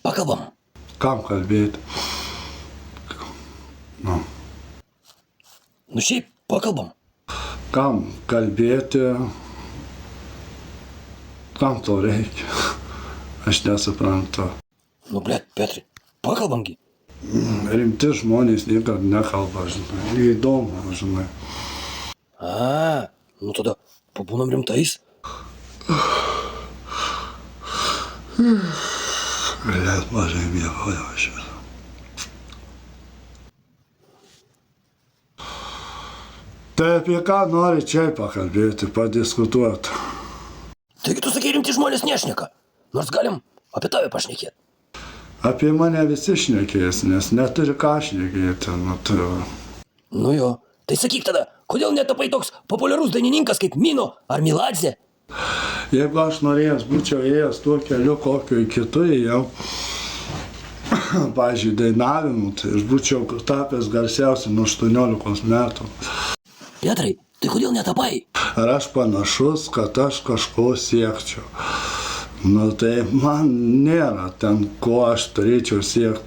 pakalbam. Kam kalbėti? Nu šiaip, pakalbam. Kam kalbėti? Kam to reikia? Aš nesuprantu. Nu, blet, Petrai, pakalbamgi. Rimti žmonės niekada nekalba, žinai. Įdomu, žinai. Nu tada pabūnam rimtais. Blet, mažai miegojo aš. Tai apie ką nori čia pakalbėti, padiskutuoti? Taigi tu sakei, rimti žmonės nešneka. Nors galim apie tave pašnekėti. Apie mane visi šnekės, nes neturi ką šnekėti. Nu jo, tai sakyk tada, kodėl netapai toks populiarus dainininkas kaip Mino ar Miladzė? Jeigu aš norėjęs būčiau ėjęs tuo keliu, kokiu kitu ėjau, pavyzdžiui, dainavimu, tai aš būčiau tapęs garsiausiu nuo 18 metų. Petrai, tai kodėl netapai? Ar aš panašus, kad aš kažko siekčiau? Nu tai man nėra ten, ko aš turėčiau siekti.